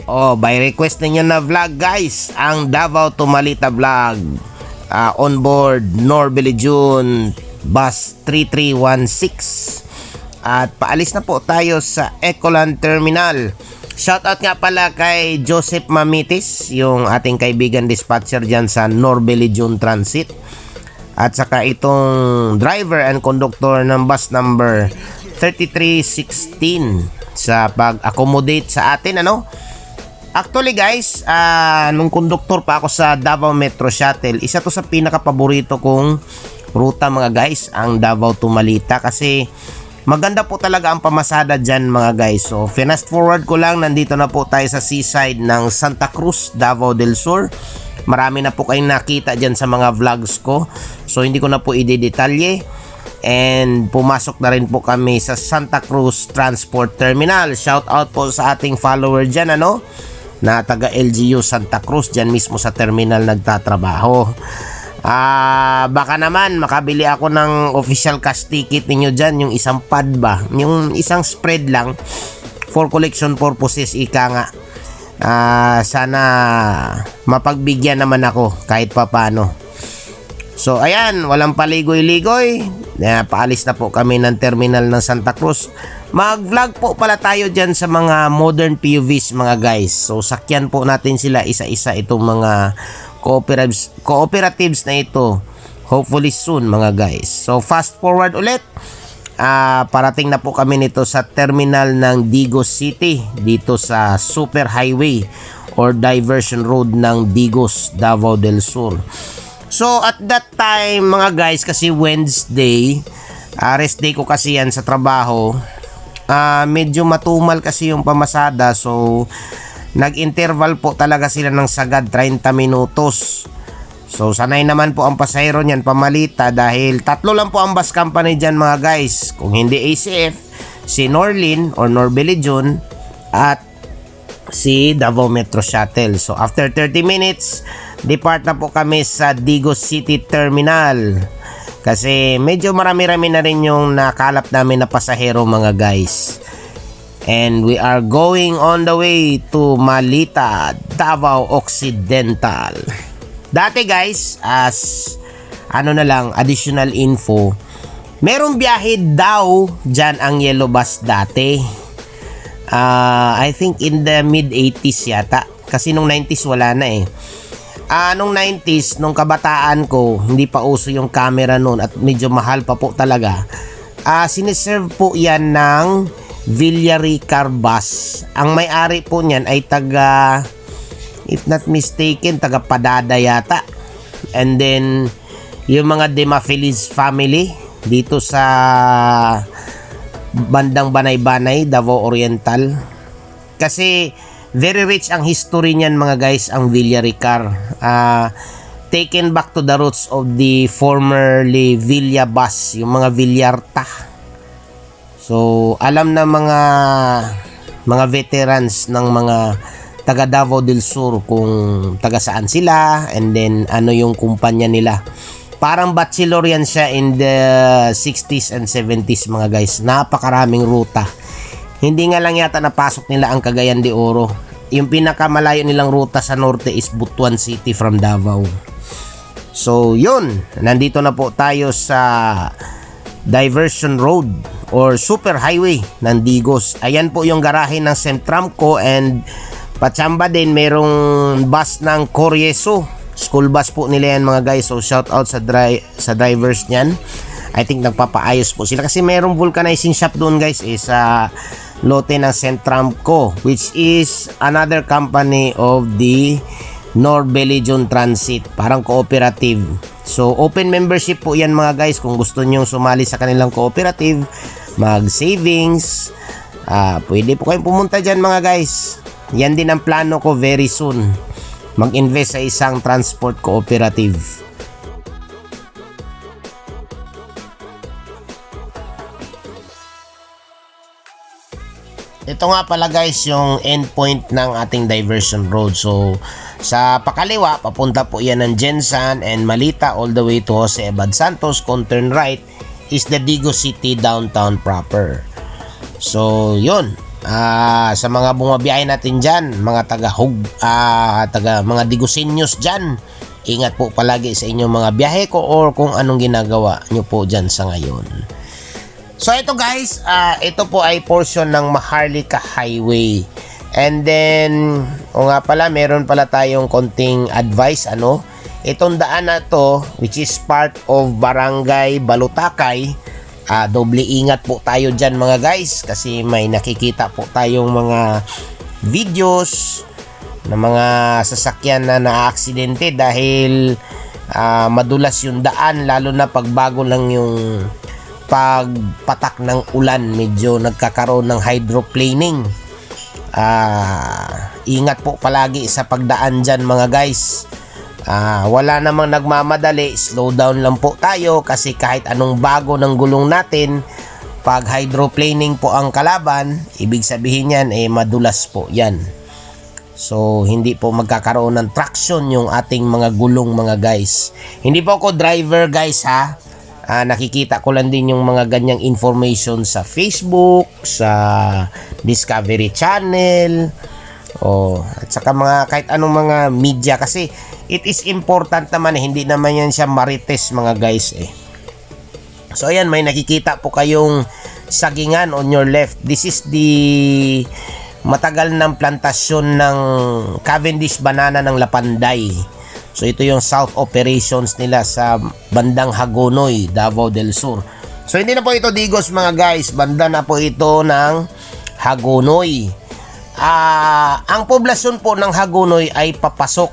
Oh, by request ninyo na vlog guys, ang Davao to Malita vlog. On board Norbeli June Bus 3316. At paalis na po tayo sa Ecoland Terminal. Shoutout nga pala kay Joseph Mamitis, yung ating kaibigan dispatcher dyan sa Norbeli June Transit. At saka itong driver and conductor ng bus number 3316 sa pag-accommodate sa atin, ano? Actually guys, nung conductor pa ako sa Davao Metro Shuttle, isa to sa pinaka-paborito kong ruta mga guys, ang Davao to Malita, kasi maganda po talaga ang pamasada dyan mga guys. So fast forward ko lang, nandito na po tayo sa seaside ng Santa Cruz, Davao del Sur. Marami na po kayong nakita dyan sa mga vlogs ko, so hindi ko na po i-detalye. And pumasok na rin po kami sa Santa Cruz Transport Terminal. Shout out po sa ating follower dyan, ano, na taga LGU Santa Cruz, dyan mismo sa terminal nagtatrabaho. Baka naman makabili ako ng official cash ticket ninyo dyan, yung isang pad ba, yung isang spread lang for collection purposes, ika nga. Sana mapagbigyan naman ako kahit papano. So ayan, walang paligoy-ligoy, paalis na po kami ng terminal ng Santa Cruz. Mag-vlog po pala tayo dyan sa mga modern PUVs mga guys. So sakyan po natin sila isa-isa, itong mga cooperatives na ito. Hopefully soon mga guys. So fast forward ulit. Parating na po kami nito sa terminal ng Digos City, dito sa Super Highway or Diversion Road ng Digos, Davao del Sur. So at that time mga guys, kasi Wednesday, rest day ko kasi yan sa trabaho, medyo matumal kasi yung pamasada, so nag-interval po talaga sila ng sagad 30 minutos. So sanay naman po ang pasahero niyan pamalita, dahil tatlo lang po ang bus company dyan mga guys. Kung hindi ACF, si Norlin or Norbeli June at si Davao Metro Shuttle. So after 30 minutes, depart na po kami sa Digos City Terminal, kasi medyo marami-rami na rin yung nakalap namin na pasahero mga guys. And we are going on the way to Malita, Davao Occidental. Dati guys, as additional info, merong biyahe daw dyan ang Yellow Bus dati. I think in the mid-80s yata, kasi nung 90s wala na eh. Nung 90s, nung kabataan ko, hindi pa uso yung camera noon at medyo mahal pa po talaga. Siniserve po yan ng Villaricar Bus. Ang may-ari po niyan ay taga, if not mistaken, taga Padada yata. And then yung mga De Mafeliz family dito sa bandang Banay-Banay, Davao Oriental. Kasi very rich ang history niyan mga guys, ang Villaricar. Taken back to the roots of the formerly Villa Bus, yung mga Villarta. So alam na mga veterans ng mga taga Davao del Sur kung taga saan sila, and then ano yung kumpanya nila. Parang bachelor yan siya in the 60s and 70s mga guys. Napakaraming ruta. Hindi nga lang yata napasok nila ang Cagayan de Oro. Yung pinakamalayo nilang ruta sa norte is Butuan City from Davao. So yun, nandito na po tayo sa Diversion Road or Super Highway ng Digos. Ayan po yung garahe ng Centramco, and patsamba din merong bus ng Corieso. School bus po nila yan mga guys. So shout out sa drivers niyan. I think nagpapaayos po sila kasi merong vulcanizing shop doon guys, sa lote ng Centramco, which is another company of the Norbeli June Transit, parang cooperative. So open membership po yan mga guys. Kung gusto nyo sumali sa kanilang cooperative, mag savings, pwede po kayong pumunta dyan mga guys. Yan din ang plano ko very soon, mag-invest sa isang transport cooperative. Ito nga pala guys yung endpoint ng ating diversion road. So sa pakaliwa, papunta po yan ng Jensan and Malita all the way to Jose Ebad Santos. Kung turn right is the Digos City downtown proper. So yun, sa mga bumabiyahe natin dyan, mga taga mga Digosenyos dyan, ingat po palagi sa inyong mga biyahe ko or kung anong ginagawa nyo po dyan sa ngayon. So ito guys, ito po ay portion ng Maharlika Highway. And then, o nga pala, meron pala tayong konting advice, itong daan na to, which is part of Barangay Balutakay, doble ingat po tayo dyan mga guys, kasi may nakikita po tayong mga videos na mga sasakyan na na-aksidente dahil madulas yung daan, lalo na pag bago lang yung pagpatak ng ulan, medyo nagkakaroon ng hydroplaning. Ingat po palagi sa pagdaan dyan mga guys. Wala namang nagmamadali, slow down lang po tayo kasi kahit anong bago ng gulong natin, pag hydroplaning po ang kalaban, ibig sabihin yan madulas po yan. So hindi po magkakaroon ng traction yung ating mga gulong mga guys. Hindi po ako driver guys ha. Nakikita ko lang din yung mga ganyang information sa Facebook, sa Discovery Channel, at saka mga kahit anong mga media, kasi it is important naman, hindi naman yan siya marites mga guys So ayan, may nakikita po kayong sagingan on your left. This is the matagal ng plantasyon ng Cavendish banana ng Lapanday. So ito yung south operations nila sa bandang Hagonoy, Davao del Sur. So hindi na po ito Digos mga guys, banda na po ito ng Hagonoy. Ang poblasyon po ng Hagonoy ay papasok.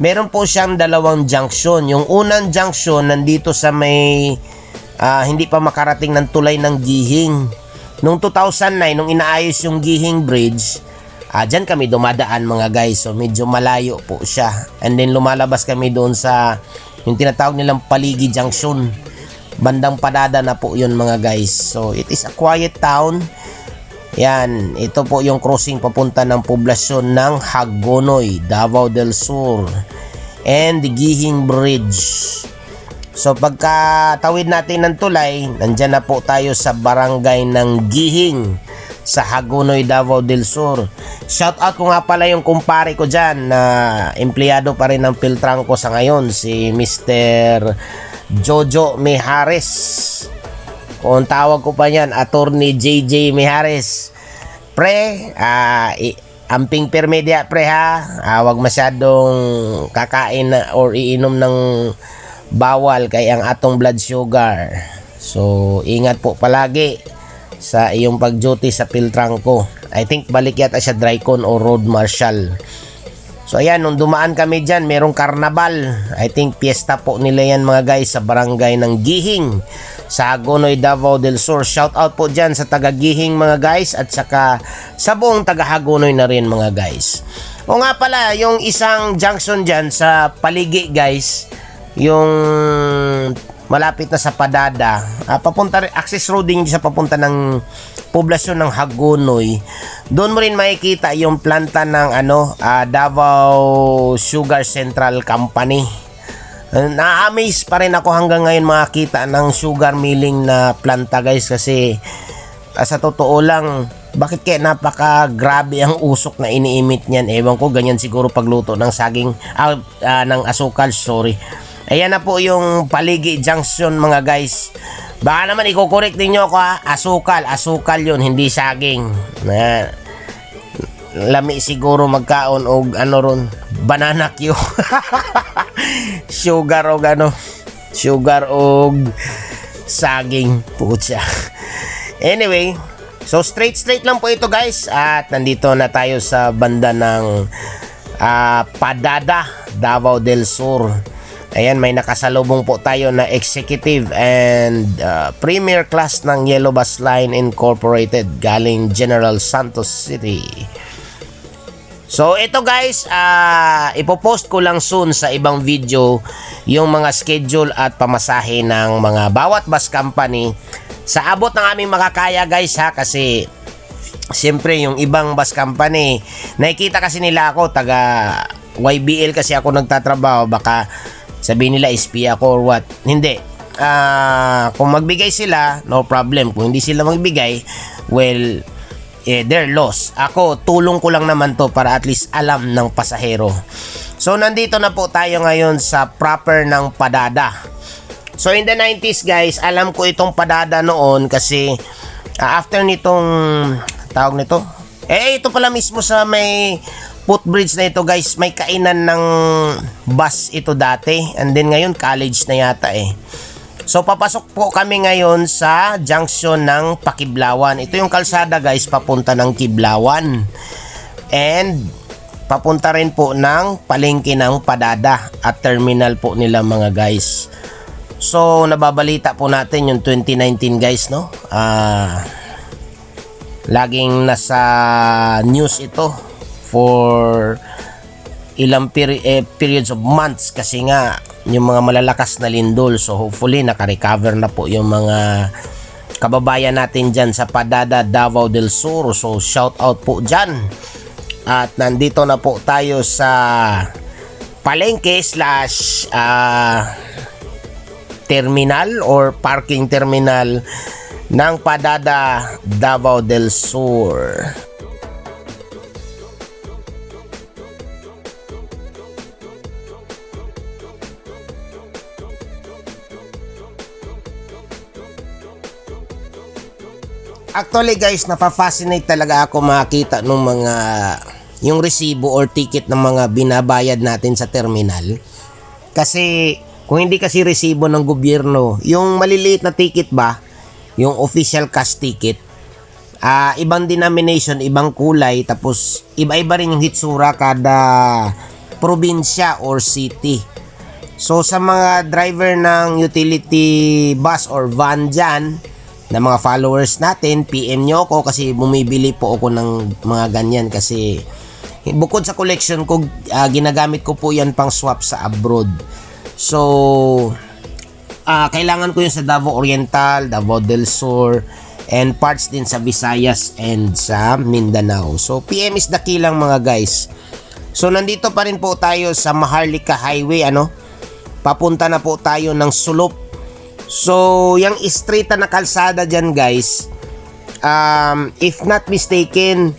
Meron po siyang dalawang junction. Yung unang junction nandito sa may hindi pa makarating ng tulay ng Gihing. Noong 2009, nung inaayos yung Gihing Bridge, dyan kami dumadaan mga guys. So medyo malayo po siya. And then lumalabas kami doon sa yung tinatawag nilang Paligi Junction. Bandang Padada na po yun mga guys. So it is a quiet town. Yan, ito po yung crossing papunta ng poblasyon ng Hagonoy, Davao del Sur, and the Gihing Bridge. So pagka tawid natin ng tulay, nandyan na po tayo sa barangay ng Gihing sa Hagonoy, Davao del Sur. Shout out ko nga pala yung kumpare ko dyan na empleyado pa rin ng Piltrangco sa ngayon, si Mr. Jojo Mijares. Kung tawag ko pa yan, Attorney JJ Mijares. Pre, amping permedia pre ha. Wag masyadong kakain or iinom ng bawal kay ang atong blood sugar. So, ingat po palagi sa iyong pag-duty sa Piltrangco. I think balik yata siya Drycon o Road Marshal. So ayan, nung dumaan kami dyan, merong karnabal. I think piyesta po nila yan mga guys sa barangay ng Gihing sa Hagonoy, Davao del Sur. Shout out po dyan sa taga Gihing mga guys at saka sa buong taga Hagonoy na rin mga guys. O nga pala, yung isang junction dyan sa Paligi guys, yung malapit na sa Padada, papunta rin, access road din sa papunta ng poblasyon ng Hagonoy. Doon mo rin makikita yung planta ng Davao Sugar Central Company. Na-amaze pa rin ako hanggang ngayon makakita ng sugar milling na planta guys, kasi sa totoo lang, bakit kaya napaka-grabe ang usok na iniimit niyan? Ewan ko, ganyan siguro pagluto ng saging, ng asukal, sorry. Ayan na po yung Paligi Junction mga guys. Baka naman i-correct ninyo ako ha. Asukal yun, hindi saging. Lami siguro magkaon o ron, banana Q. Sugar o saging. Putya. Anyway, so straight lang po ito guys. At nandito na tayo sa banda ng Padada, Davao del Sur. Ayan, may nakasalubong po tayo na executive and premier class ng Yellow Bus Line Incorporated galing General Santos City. So ito guys, ipopost ko lang soon sa ibang video yung mga schedule at pamasahe ng mga bawat bus company sa abot ng aming makakaya guys ha, kasi siyempre yung ibang bus company, nakikita kasi nila ako taga YBL kasi ako nagtatrabaho, baka sabihin nila SP ako or what. Hindi. Kung magbigay sila, no problem. Kung hindi sila magbigay, well, their loss. Ako, tulong ko lang naman to para at least alam ng pasahero. So nandito na po tayo ngayon sa proper ng Padada. So in the 90s guys, alam ko itong Padada noon kasi after nitong tawag nito, ito pala mismo sa may footbridge na ito guys, may kainan ng bus ito dati, and then ngayon college na yata So papasok po kami ngayon sa junction ng Pakiblawan. Ito yung kalsada guys papunta ng Kiblawan, and papunta rin po ng palengke ng Padada at terminal po nila mga guys. So nababalita po natin yung 2019 guys, no? Laging nasa news ito for ilang periods of months kasi nga yung mga malalakas na lindol. So hopefully naka-recover na po yung mga kababayan natin dyan sa Padada, Davao del Sur. So shout out po dyan. At nandito na po tayo sa palengke slash terminal or parking terminal ng Padada, Davao del Sur. Actually guys, napafascinate talaga ako makita ng mga yung resibo or ticket ng mga binabayad natin sa terminal. Kasi kung hindi kasi resibo ng gobyerno, yung maliliit na ticket ba, yung official cash ticket, ibang denomination, ibang kulay, tapos iba-iba rin yung hitsura kada probinsya or city. So sa mga driver ng utility bus or van dyan, na mga followers natin, PM nyo ako kasi bumibili po ako ng mga ganyan kasi bukod sa collection ko, ginagamit ko po yan pang swap sa abroad. So kailangan ko yun sa Davao Oriental, Davao del Sur, and parts din sa Visayas and sa Mindanao. So PM is the key lang mga guys. So nandito pa rin po tayo sa Maharlika Highway, papunta na po tayo ng Sulop. So yung straight na kalsada dyan guys, if not mistaken,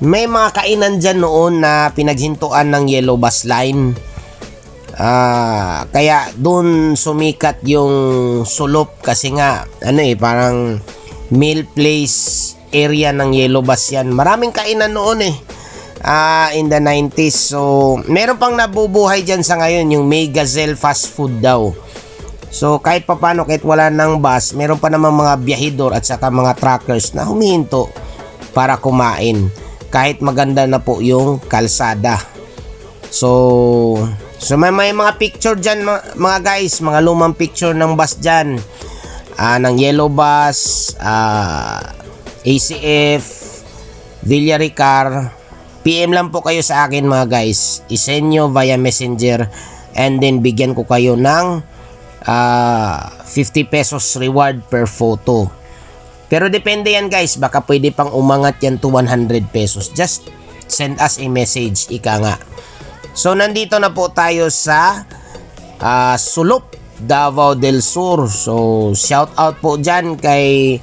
may mga kainan dyan noon na pinaghintuan ng yellow bus line. Kaya dun sumikat yung Sulop kasi nga parang meal place area ng yellow bus yan. Maraming kainan noon in the 90s. So meron pang nabubuhay dyan sa ngayon, yung May Gazelle fast food daw. So kahit papano, kahit wala ng bus, meron pa namang mga biyahidor at saka mga truckers na humihinto para kumain kahit maganda na po yung kalsada. So may mga picture dyan mga guys, mga lumang picture ng bus dyan, ng yellow bus, ACF, Villaricar. PM lang po kayo sa akin mga guys, isend nyo via messenger, and then bigyan ko kayo ng 50 pesos reward per photo. Pero depende yan guys, baka pwede pang umangat yan to 100 pesos. Just send us a message, ika nga. So nandito na po tayo sa Sulop, Davao del Sur. So shout out po dyan kay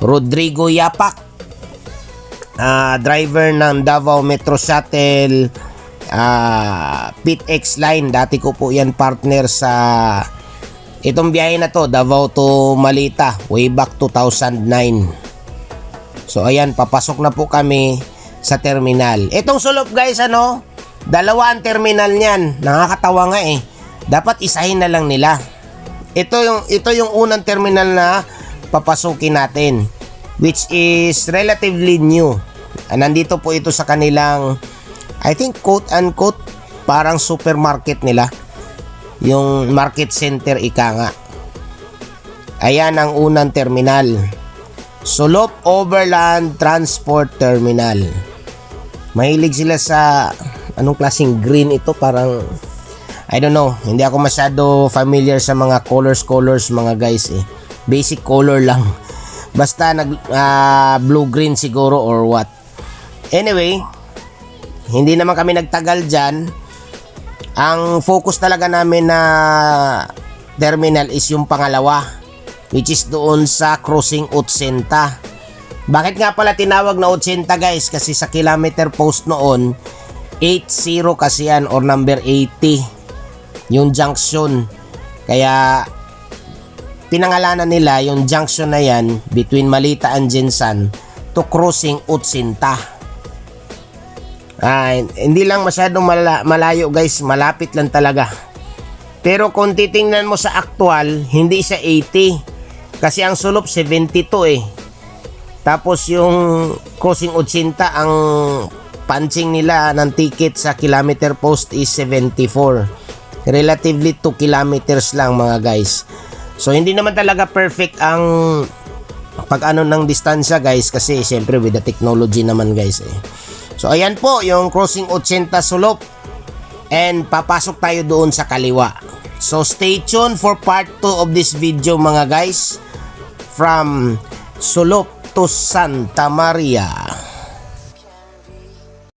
Rodrigo Yapak, driver ng Davao Metro Shuttle, PitX line. Dati ko po yan partner sa itong biyahe na to, Davao to Malita, way back 2009. So ayan, papasok na po kami sa terminal. Itong Sulop guys, dalawa ang terminal niyan. Nakakatawa nga dapat isahin na lang nila. Ito yung unang terminal na papasukin natin, which is relatively new. Nandito po ito sa kanilang, I think quote unquote, parang supermarket nila, yung market center ika nga. Ayan ang unang terminal, Sulop Overland Transport Terminal. Mahilig sila sa anong klaseng green ito, parang I don't know, hindi ako masyado familiar sa mga colors mga guys basic color lang, basta blue green siguro or what. Anyway, hindi naman kami nagtagal dyan. Ang focus talaga namin na terminal is yung pangalawa, which is doon sa Crossing Utsenta. Bakit nga pala tinawag na 80 guys? Kasi sa kilometer post noon, 80 kasi yan or number 80 yung junction. Kaya pinangalanan nila yung junction na yan between Malita and Jensan to crossing 80. Hindi lang masyadong malayo guys, malapit lang talaga. Pero kung titingnan mo sa actual, hindi siya 80 kasi ang sulop 72 eh. Tapos yung crossing 80, ang punching nila ng ticket sa kilometer post is 74. Relatively 2 kilometers lang mga guys. So hindi naman talaga perfect ang pag-ano ng distansya guys, kasi syempre with the technology naman guys eh. So ayan po yung crossing 80 sulop, and papasok tayo doon sa kaliwa. So stay tuned for part 2 of this video mga guys, from sulop to Santa Maria.